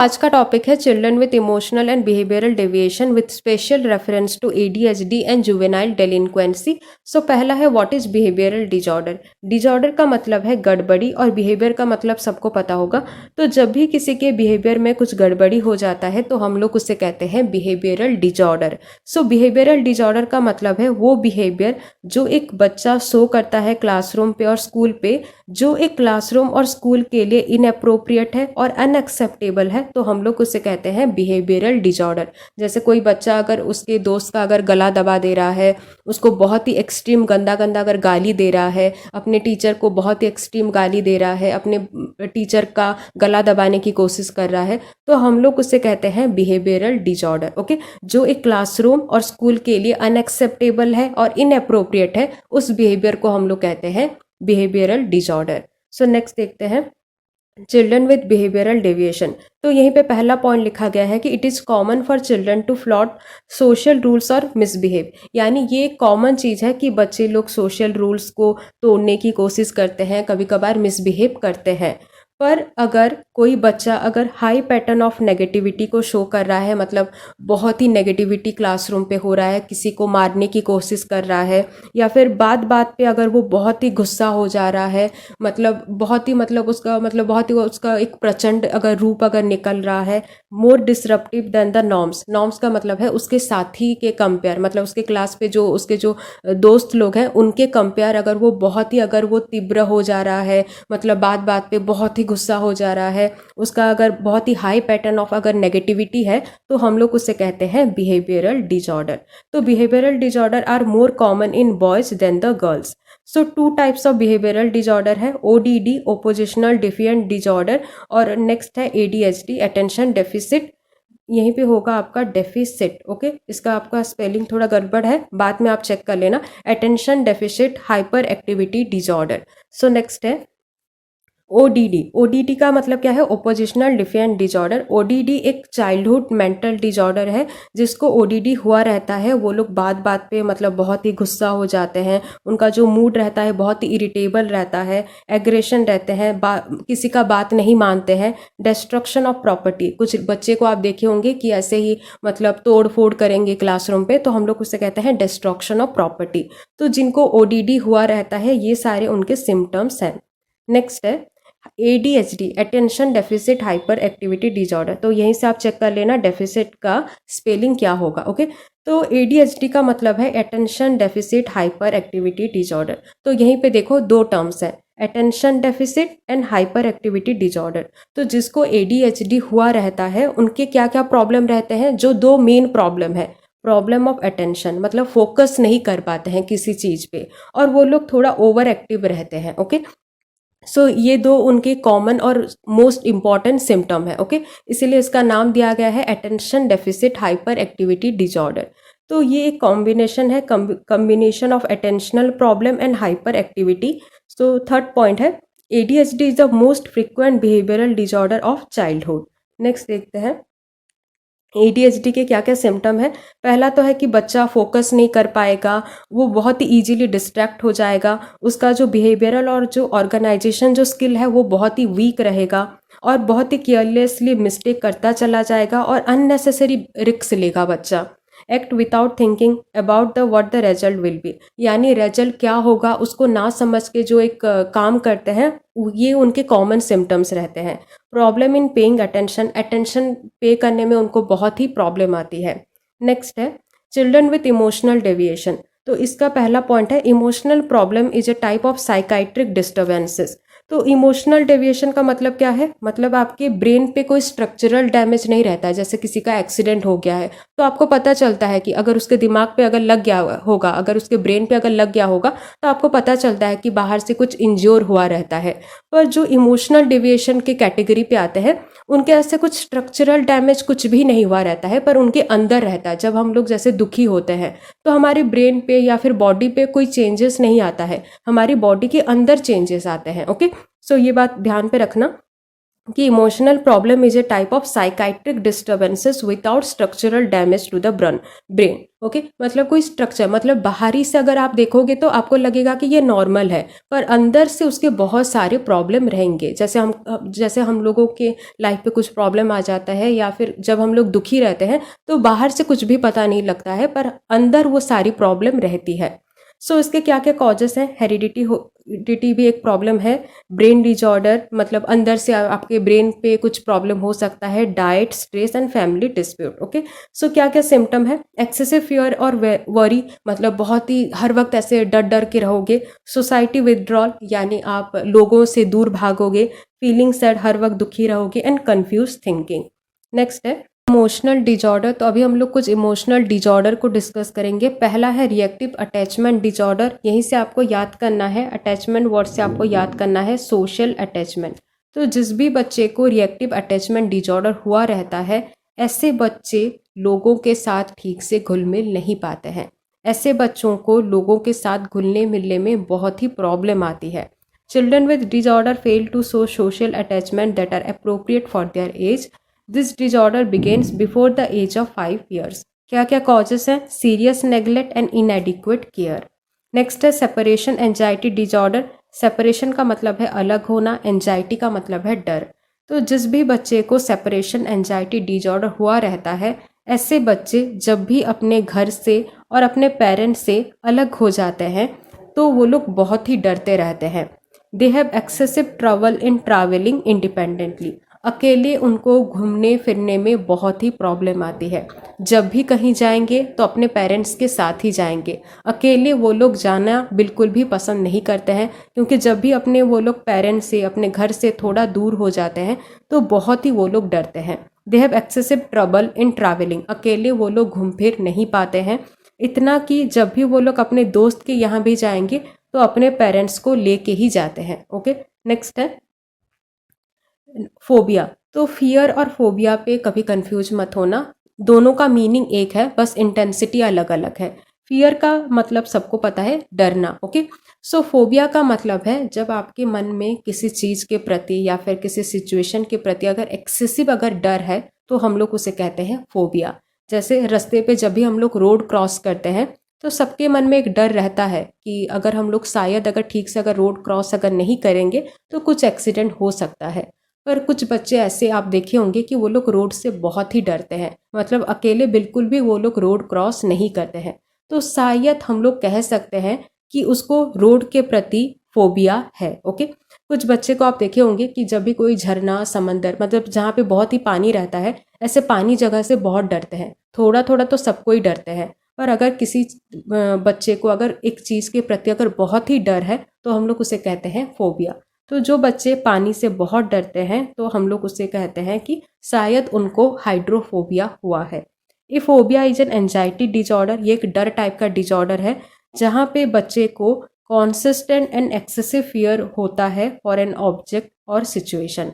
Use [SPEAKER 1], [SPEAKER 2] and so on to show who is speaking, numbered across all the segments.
[SPEAKER 1] आज का टॉपिक है children with emotional and behavioural deviation with special reference to ADHD and juvenile delinquency. So पहला है what is behavioural disorder. Disorder का मतलब है गड़बड़ी और बिहेवियर का मतलब सबको पता होगा। तो जब भी किसी के बिहेवियर में कुछ गड़बड़ी हो जाता है तो हम लोग उसे कहते हैं बिहेवियरल डिजॉर्डर। सो बिहेवियरल डिजॉर्डर का मतलब है वो बिहेवियर जो एक बच्चा शो करता है क्लासरूम पे और स्कूल पे, जो एक क्लासरूम और स्कूल के लिए इनअप्रोप्रिएट है और अनएक्सेप्टेबल है, तो हम लोग उसे कहते हैं बिहेवियरल डिजॉर्डर। जैसे कोई बच्चा अगर उसके दोस्त का अगर गला दबा दे रहा है, उसको बहुत ही एक्सट्रीम गंदा गंदा अगर गाली दे रहा है, अपने टीचर को बहुत ही एक्सट्रीम गाली दे रहा है, अपने टीचर का गला दबाने की कोशिश कर रहा है, तो हम लोग उसे कहते हैं बिहेवियरल डिजॉर्डर। ओके, जो एक क्लासरूम और स्कूल के लिए अनएक्सेप्टेबल है और इनअप्रोप्रिएट है, उस बिहेवियर को हम लोग कहते हैं बिहेवियरल डिजॉर्डर। सो नेक्स्ट देखते हैं चिल्ड्रन विद बिहेवियरल डेविएशन। तो यहीं पे पहला पॉइंट लिखा गया है कि it is common for children to flout social rules और मिसबिहेव। यानी ये एक कॉमन चीज़ है कि बच्चे लोग सोशल रूल्स को तोड़ने की कोशिश करते हैं, कभी कभार मिसबिहेव करते हैं। पर अगर कोई बच्चा अगर हाई पैटर्न ऑफ नेगेटिविटी को शो कर रहा है, मतलब बहुत ही नेगेटिविटी क्लासरूम पे हो रहा है, किसी को मारने की कोशिश कर रहा है, या फिर बात बात पे अगर वो बहुत ही गुस्सा हो जा रहा है, मतलब बहुत ही बहुत ही उसका एक प्रचंड अगर रूप अगर निकल रहा है, more disruptive than the norms. Norms का मतलब है उसके साथी के कंपेयर, मतलब उसके क्लास पे जो उसके जो दोस्त लोग हैं उनके कंपेयर अगर वो बहुत ही अगर वो तीव्र हो जा रहा है, मतलब बात बात पे बहुत ही गुस्सा हो जा रहा है, उसका अगर बहुत ही हाई पैटर्न ऑफ अगर नेगेटिविटी है, तो हम लोग उसे कहते हैं बिहेवियरल डिजॉर्डर। तो behavioural disorder are more common in boys than the girls. So 2 types of behavioural disorder है, ओडीडी ओपोजिशनल डिफिएंट डिजॉर्डर, और नेक्स्ट है एडीएचडी अटेंशन डेफिसिट। यहीं पे होगा आपका डेफिसिट। ओके, इसका आपका स्पेलिंग थोड़ा गड़बड़ है, बाद में आप चेक कर लेना। Attention deficit hyper activity disorder. So next है ओडीडी। ओडीडी का मतलब क्या है? ओपोजिशनल डिफिएंट डिजॉर्डर। ओडीडी एक चाइल्डहुड मेंटल डिजॉर्डर है। जिसको ओडीडी हुआ रहता है वो लोग बात बात पे मतलब बहुत ही गुस्सा हो जाते हैं, उनका जो मूड रहता है बहुत ही इरिटेबल रहता है, एग्रेशन रहते हैं, किसी का बात नहीं मानते हैं, डिस्ट्रक्शन ऑफ प्रॉपर्टी। कुछ बच्चे को आप देखे होंगे कि ऐसे ही मतलब तोड़ फोड़ करेंगे क्लासरूम पे, तो हम लोग उसे कहते हैं डिस्ट्रक्शन ऑफ प्रॉपर्टी। तो जिनको ओडीडी हुआ रहता है ये सारे उनके सिम्टम्स हैं। नेक्स्ट है ADHD attention deficit hyper activity disorder. तो यहीं से आप चेक कर लेना डेफिसिट का स्पेलिंग क्या होगा। ओके, तो ADHD का मतलब है attention deficit hyper activity disorder. तो यहीं पे देखो 2 टर्म्स है, attention deficit and hyper activity disorder. तो जिसको ADHD हुआ रहता है उनके क्या क्या प्रॉब्लम रहते हैं? जो 2 मेन प्रॉब्लम है, प्रॉब्लम ऑफ अटेंशन मतलब फोकस नहीं कर पाते हैं किसी चीज़ पे, और वो लोग थोड़ा ओवर एक्टिव रहते हैं। ओके, सो ये 2 उनके कॉमन और मोस्ट इम्पॉर्टेंट सिम्टम है। ओके, इसीलिए इसका नाम दिया गया है attention deficit hyper activity disorder. तो ये एक कॉम्बिनेशन है, combination of attentional problem and hyper activity. So third point है ADHD is the most frequent behavioural disorder of childhood. Next देखते हैं ADHD के क्या क्या सिम्टम है। पहला तो है कि बच्चा फोकस नहीं कर पाएगा, वो बहुत ही ईजिली डिस्ट्रैक्ट हो जाएगा, उसका जो बिहेवियरल और जो ऑर्गेनाइजेशन जो स्किल है वो बहुत ही वीक रहेगा, और बहुत ही केयरलेसली मिस्टेक करता चला जाएगा और अननेसेसरी रिस्क लेगा बच्चा। Act without thinking about the what the result will be, यानी रिजल्ट क्या होगा उसको ना समझ के जो एक काम करते हैं, ये उनके कॉमन सिम्टम्स रहते हैं। Problem in paying attention, attention पे करने में उनको बहुत ही प्रॉब्लम आती है। नेक्स्ट है चिल्ड्रन विथ इमोशनल डेविएशन। तो इसका पहला पॉइंट है emotional problem is a type of psychiatric disturbances. तो इमोशनल डेविएशन का मतलब क्या है? मतलब आपके ब्रेन पे कोई स्ट्रक्चरल डैमेज नहीं रहता है। जैसे किसी का एक्सीडेंट हो गया है तो आपको पता चलता है कि अगर उसके दिमाग पे अगर लग गया होगा, अगर उसके ब्रेन पे अगर लग गया होगा, तो आपको पता चलता है कि बाहर से कुछ इंज्योर हुआ रहता है। पर जो इमोशनल डेविएशन के कैटेगरी पे आते हैं उनके ऐसे कुछ स्ट्रक्चरल डैमेज कुछ भी नहीं हुआ रहता है, पर उनके अंदर रहता है। जब हम लोग जैसे दुखी होते हैं तो हमारे ब्रेन पे या फिर बॉडी पे कोई चेंजेस नहीं आता है, हमारी बॉडी के अंदर चेंजेस आते हैं। ओके, सो ये बात ध्यान पे रखना। कि emotional problem is a type of psychiatric disturbances without structural damage to the brain. Okay, मतलब कोई स्ट्रक्चर, मतलब बाहरी से अगर आप देखोगे तो आपको लगेगा कि ये नॉर्मल है, पर अंदर से उसके बहुत सारे प्रॉब्लम रहेंगे। जैसे हम लोगों के लाइफ पे कुछ प्रॉब्लम आ जाता है, या फिर जब हम लोग दुखी रहते हैं तो बाहर से कुछ भी पता नहीं लगता है, पर अंदर वो सारी प्रॉब्लम रहती है। सो इसके क्या क्या कॉजेस हैं? हेरिडिटी भी एक प्रॉब्लम है। ब्रेन डिजॉर्डर, मतलब अंदर से आपके ब्रेन पे कुछ प्रॉब्लम हो सकता है। Diet, stress and family dispute. Okay, so क्या क्या सिम्टम है? एक्सेसिव फियर और वरी, मतलब बहुत ही हर वक्त ऐसे डर डर के रहोगे। सोसाइटी विदड्रॉल, यानी आप लोगों से दूर भागोगे। फीलिंग सैड, हर वक्त दुखी रहोगे। And confuse thinking. नेक्स्ट है इमोशनल डिजॉर्डर। तो अभी हम लोग कुछ इमोशनल डिजॉर्डर को डिस्कस करेंगे। पहला है रिएक्टिव अटैचमेंट डिजॉर्डर। यहीं से आपको याद करना है, अटैचमेंट वर्ड से आपको याद करना है सोशल अटैचमेंट। तो जिस भी बच्चे को रिएक्टिव अटैचमेंट डिजॉर्डर हुआ रहता है, ऐसे बच्चे लोगों के साथ ठीक से घुल मिल नहीं पाते हैं। ऐसे बच्चों को लोगों के साथ घुलने मिलने में बहुत ही प्रॉब्लम आती है। Children with disorder fail to show social attachment that are appropriate for their age. This disorder begins before the age of 5 years. क्या क्या कॉजेस हैं? Serious neglect and inadequate care. Next है सेपरेशन एंजाइटी डिजॉर्डर। सेपरेशन का मतलब है अलग होना, anxiety का मतलब है डर। तो जिस भी बच्चे को सेपरेशन एंजाइटी डिजॉर्डर हुआ रहता है, ऐसे बच्चे जब भी अपने घर से और अपने पेरेंट्स से अलग हो जाते हैं तो वो लोग बहुत ही डरते रहते हैं। They have excessive trouble in travelling independently. अकेले उनको घूमने फिरने में बहुत ही प्रॉब्लम आती है। जब भी कहीं जाएंगे तो अपने पेरेंट्स के साथ ही जाएंगे। अकेले वो लोग जाना बिल्कुल भी पसंद नहीं करते हैं, क्योंकि जब भी अपने वो लोग पेरेंट्स से, अपने घर से थोड़ा दूर हो जाते हैं तो बहुत ही वो लोग डरते हैं। They have excessive trouble in travelling. अकेले वो लोग घूम फिर नहीं पाते हैं, इतना कि जब भी वो लोग अपने दोस्त के यहाँ भी जाएंगे तो अपने पेरेंट्स को लेके ही जाते हैं। ओके, नेक्स्ट है फोबिया। तो फियर और फोबिया पे कभी कंफ्यूज मत होना, दोनों का मीनिंग एक है, बस इंटेंसिटी अलग अलग है। फियर का मतलब सबको पता है, डरना। ओके, सो फोबिया का मतलब है जब आपके मन में किसी चीज़ के प्रति या फिर किसी सिचुएशन के प्रति अगर एक्सेसिव अगर डर है तो हम लोग उसे कहते हैं फोबिया। जैसे रास्ते पे जब भी हम लोग रोड क्रॉस करते हैं तो सबके मन में एक डर रहता है कि अगर हम लोग शायद अगर ठीक से अगर रोड क्रॉस अगर नहीं करेंगे तो कुछ एक्सीडेंट हो सकता है। पर कुछ बच्चे ऐसे आप देखे होंगे कि वो लोग रोड से बहुत ही डरते हैं, मतलब अकेले बिल्कुल भी वो लोग रोड क्रॉस नहीं करते हैं। तो शायद हम लोग कह सकते हैं कि उसको रोड के प्रति फोबिया है। ओके, कुछ बच्चे को आप देखे होंगे कि जब भी कोई झरना, समंदर, मतलब जहाँ पे बहुत ही पानी रहता है, ऐसे पानी जगह से बहुत डरते हैं। थोड़ा थोड़ा तो सबको ही डरते हैं, पर अगर किसी बच्चे को अगर एक चीज़ के प्रति अगर बहुत ही डर है तो हम लोग उसे कहते हैं फोबिया। तो जो बच्चे पानी से बहुत डरते हैं तो हम लोग उसे कहते हैं कि शायद उनको हाइड्रोफोबिया हुआ है। ये phobia is an anxiety disorder. ये एक डर टाइप का डिजॉर्डर है जहाँ पे बच्चे को कॉन्सिस्टेंट एंड एक्सेसिव फियर होता है फॉर एन ऑब्जेक्ट और सिचुएशन।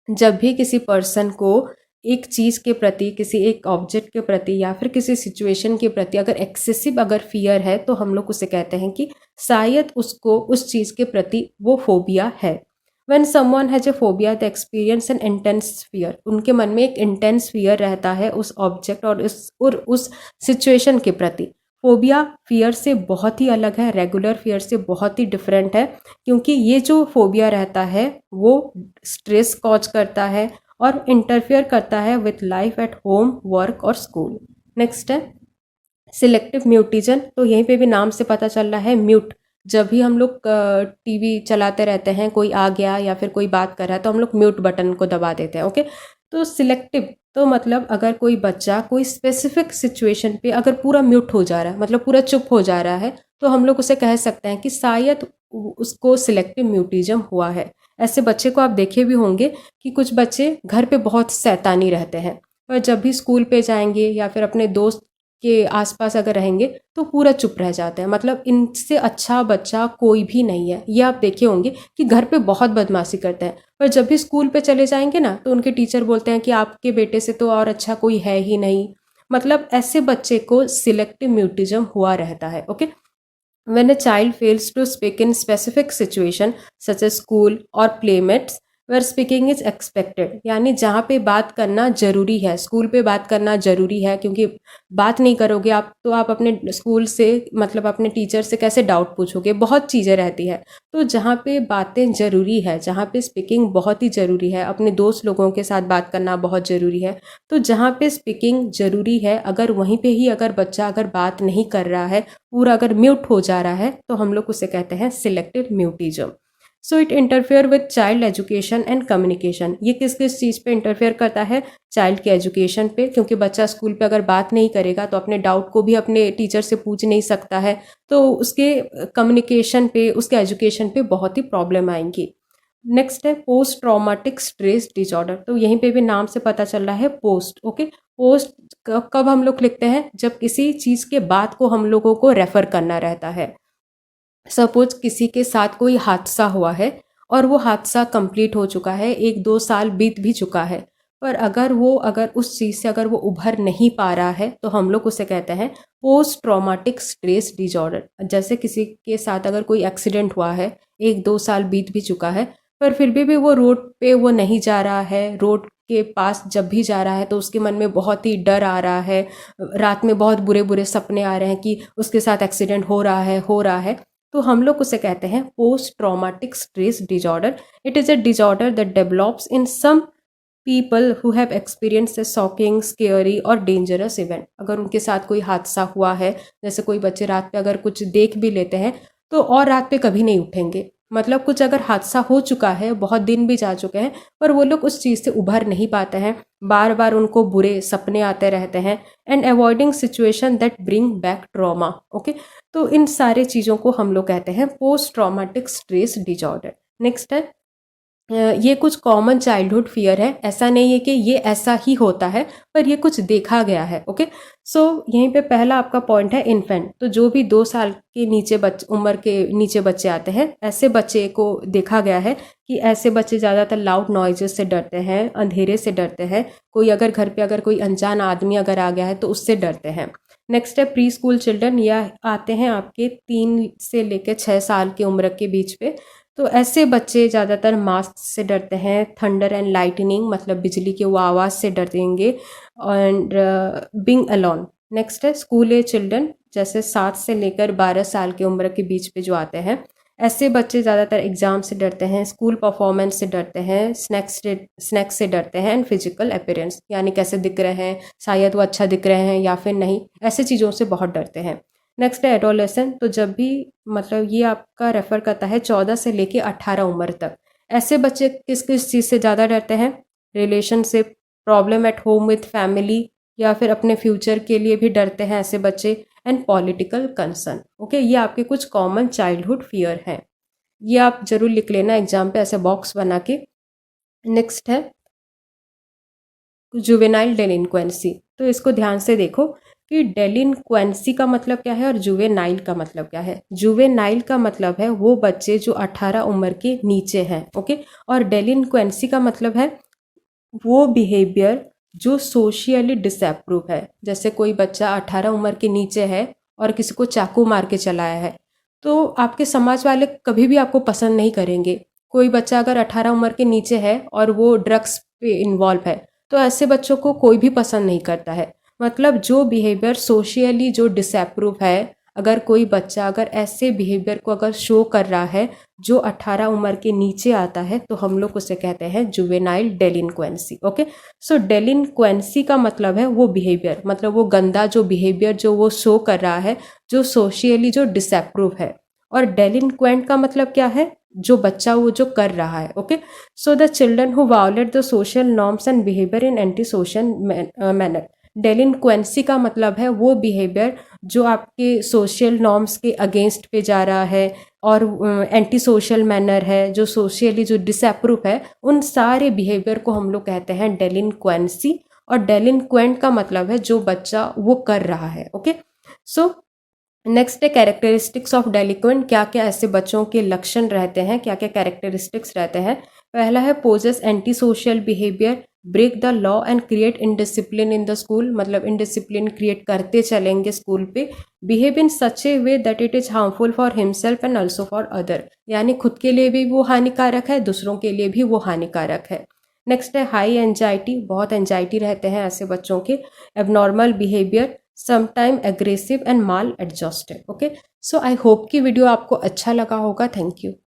[SPEAKER 1] जब भी किसी पर्सन को एक चीज़ के प्रति, किसी एक ऑब्जेक्ट के प्रति या फिर किसी सिचुएशन के प्रति अगर एक्सेसिव अगर फियर है तो हम लोग उसे कहते हैं कि शायद उसको उस चीज़ के प्रति वो फोबिया है। When someone has a phobia, they experience an intense fear. उनके मन में एक इंटेंस फियर रहता है उस ऑब्जेक्ट और उस सिचुएशन के प्रति। फोबिया फियर से बहुत ही अलग है, रेगुलर फियर से बहुत ही डिफरेंट है, क्योंकि ये जो फोबिया रहता है वो स्ट्रेस कॉज करता है और इंटरफेयर करता है with life at home, work और स्कूल। नेक्स्ट है सिलेक्टिव म्यूटिजन। तो यहीं पे भी नाम से पता चल रहा है म्यूट। जब भी हम लोग टीवी चलाते रहते हैं, कोई आ गया या फिर कोई बात कर रहा है तो हम लोग म्यूट बटन को दबा देते हैं। ओके, तो सिलेक्टिव तो मतलब अगर कोई बच्चा कोई स्पेसिफिक सिचुएशन पे अगर पूरा म्यूट हो जा रहा है, मतलब पूरा चुप हो जा रहा है, तो हम लोग उसे कह सकते हैं कि शायद उसको सिलेक्टिव म्यूटिज्म हुआ है। ऐसे बच्चे को आप देखे भी होंगे कि कुछ बच्चे घर पे बहुत शैतानी रहते हैं, पर जब भी स्कूल पे जाएंगे या फिर अपने दोस्त के आसपास अगर रहेंगे तो पूरा चुप रह जाते हैं। मतलब इनसे अच्छा बच्चा कोई भी नहीं है। ये आप देखे होंगे कि घर पे बहुत बदमाशी करते हैं, पर जब भी स्कूल पे चले जाएंगे ना तो उनके टीचर बोलते हैं कि आपके बेटे से तो और अच्छा कोई है ही नहीं। मतलब ऐसे बच्चे को सिलेक्टिव म्यूटिज्म हुआ रहता है। Okay, when a child fails to speak in specific situation such as school or playmates, where speaking is expected, यानी जहाँ पे बात करना ज़रूरी है, स्कूल पे बात करना ज़रूरी है, क्योंकि बात नहीं करोगे आप तो आप अपने स्कूल से मतलब अपने टीचर से कैसे डाउट पूछोगे, बहुत चीज़ें रहती है। तो जहाँ पे बातें ज़रूरी है, जहाँ पे स्पीकिंग बहुत ही ज़रूरी है, अपने दोस्त लोगों के साथ बात करना बहुत ज़रूरी है, तो जहाँ पे स्पीकिंग ज़रूरी है अगर वहीं पे ही अगर बच्चा अगर बात नहीं कर रहा है, पूरा अगर म्यूट हो जा रहा है, तो हम लोग उसे कहते हैं selective mutism. So it interfere with child education and communication. ये किस किस चीज़ पे इंटरफेयर करता है? चाइल्ड के एजुकेशन पे, क्योंकि बच्चा स्कूल पे अगर बात नहीं करेगा तो अपने डाउट को भी अपने टीचर से पूछ नहीं सकता है, तो उसके कम्युनिकेशन पे, उसके एजुकेशन पे बहुत ही प्रॉब्लम आएंगी। नेक्स्ट है पोस्ट ट्रॉमेटिक स्ट्रेस डिसऑर्डर। तो यहीं पे भी नाम से पता चल रहा है पोस्ट। ओके, पोस्ट कब हम लोग लिखते हैं? जब किसी चीज़ के बाद को हम लोगों को रेफर करना रहता है। सपोज किसी के साथ कोई हादसा हुआ है और वो हादसा कंप्लीट हो चुका है, 1-2 साल बीत भी चुका है, पर अगर उस चीज़ से अगर वो उभर नहीं पा रहा है, तो हम लोग उसे कहते हैं पोस्ट ट्रॉमेटिक स्ट्रेस डिसऑर्डर। जैसे किसी के साथ अगर कोई एक्सीडेंट हुआ है, 1-2 साल बीत भी चुका है, पर फिर भी वो रोड पे वो नहीं जा रहा है, रोड के पास जब भी जा रहा है तो उसके मन में बहुत ही डर आ रहा है, रात में बहुत बुरे बुरे सपने आ रहे हैं कि उसके साथ एक्सीडेंट हो रहा है, तो हम लोग उसे कहते हैं post traumatic stress disorder. It is a disorder that develops in some people who have experience a shocking, scary और डेंजरस इवेंट। अगर उनके साथ कोई हादसा हुआ है, जैसे कोई बच्चे रात पे अगर कुछ देख भी लेते हैं तो और रात पे कभी नहीं उठेंगे, मतलब कुछ अगर हादसा हो चुका है, बहुत दिन भी जा चुके हैं, पर वो लोग उस चीज़ से उभर नहीं पाते हैं, बार बार उनको बुरे सपने आते रहते हैं, and avoiding situation that bring back trauma. Okay, तो इन सारे चीज़ों को हम लोग कहते हैं post traumatic stress disorder. Next है ये कुछ कॉमन चाइल्डहुड फियर है, ऐसा नहीं है कि ये ऐसा ही होता है, पर ये कुछ देखा गया है। ओके, सो यहीं पे पहला आपका पॉइंट है इन्फेंट। तो जो भी 2 साल के नीचे उम्र के नीचे बच्चे आते हैं, ऐसे बच्चे को देखा गया है कि ऐसे बच्चे ज़्यादातर लाउड नॉइजेस से डरते हैं, अंधेरे से डरते हैं, कोई अगर घर पे अगर कोई अनजान आदमी अगर आ गया है तो उससे डरते हैं। नेक्स्ट है प्री स्कूल चिल्ड्रन, या आते हैं आपके 3 से लेकर 6 साल की उम्र के बीच पे। तो ऐसे बच्चे ज़्यादातर मास्क से डरते हैं, थंडर एंड लाइटनिंग मतलब बिजली की वो आवाज़ से डरेंगे, एंड बीइंग अलोन। नेक्स्ट है स्कूल एज चिल्ड्रन, जैसे 7 से लेकर 12 साल की उम्र के बीच पे जो आते हैं, ऐसे बच्चे ज़्यादातर एग्ज़ाम से डरते हैं, स्कूल परफॉर्मेंस से डरते हैं, स्नैक्स से डरते हैं, एंड फिजिकल अपीयरेंस यानी कैसे दिख रहे हैं, शायद वो अच्छा दिख रहे हैं या फिर नहीं, ऐसे चीज़ों से बहुत डरते हैं। नेक्स्ट है एडोलेसेंट। तो जब भी मतलब ये आपका रेफर करता है 14 से लेके 18 उम्र तक। ऐसे बच्चे किस किस चीज़ से ज़्यादा डरते हैं? Relationship, problem at home with family, या फिर अपने फ्यूचर के लिए भी डरते हैं ऐसे बच्चे, एंड पॉलिटिकल कंसर्न। ओके, ये आपके कुछ कॉमन चाइल्डहुड फियर हैं, ये आप जरूर लिख लेना एग्जाम पे ऐसे बॉक्स बना के। नेक्स्ट है जुवेनाइल डेलिंक्वेंसी। तो इसको ध्यान से देखो कि डेलिंक्वेंसी का मतलब क्या है और जुवेनाइल का मतलब क्या है। जुवेनाइल का मतलब है वो बच्चे जो 18 उम्र के नीचे हैं। ओके, और डेलिंक्वेंसी का मतलब है वो बिहेवियर जो सोशियली डिसअप्रूव है। जैसे कोई बच्चा 18 उम्र के नीचे है और किसी को चाकू मार के चलाया है, तो आपके समाज वाले कभी भी आपको पसंद नहीं करेंगे। कोई बच्चा अगर 18 उम्र के नीचे है और वो ड्रग्स पे इन्वॉल्व है, तो ऐसे बच्चों को कोई भी पसंद नहीं करता है। मतलब जो बिहेवियर सोशियली जो डिसअप्रूव है, अगर कोई बच्चा अगर ऐसे बिहेवियर को अगर शो कर रहा है जो 18 उम्र के नीचे आता है, तो हम लोग उसे कहते हैं जुवेनाइल डेलिंक्वेंसी। ओके, सो डेलिंक्वेंसी का मतलब है वो बिहेवियर, मतलब वो गंदा जो बिहेवियर जो वो शो कर रहा है, जो सोशियली जो डिसअप्रूव है। और डेलिंक्वेंट का मतलब क्या है? जो बच्चा वो जो कर रहा है। Okay, so the children who violate the social norms and behaviour in anti social manner. Delinquency का मतलब है वो बिहेवियर जो आपके सोशल नॉर्म्स के अगेंस्ट पे जा रहा है और एंटी सोशल मैनर है, जो सोशली जो डिसअप्रूव है, उन सारे बिहेवियर को हम लोग कहते हैं डेलिंक्वेंसी। और डेलिंक्वेंट का मतलब है जो बच्चा वो कर रहा है। ओके, सो नेक्स्ट है कैरेक्टरिस्टिक्स ऑफ डेलिक्वेंट। क्या क्या ऐसे बच्चों के लक्षण रहते हैं, क्या क्या कैरेक्टरिस्टिक्स रहते हैं। पहला है poses anti social behaviour, break the law and create indiscipline in the school, मतलब इनडिसिप्लिन क्रिएट करते चलेंगे स्कूल पे। Behave in such a way that it is harmful for himself and also for other, यानी खुद के लिए भी वो हानिकारक है, दूसरों के लिए भी वो हानिकारक है। नेक्स्ट है हाई एंजाइटी, बहुत एंजाइटी रहते हैं ऐसे बच्चों के। Abnormal behaviour, sometime aggressive and mall adjusted. Okay, so I hope कि वीडियो आपको अच्छा लगा होगा। Thank you.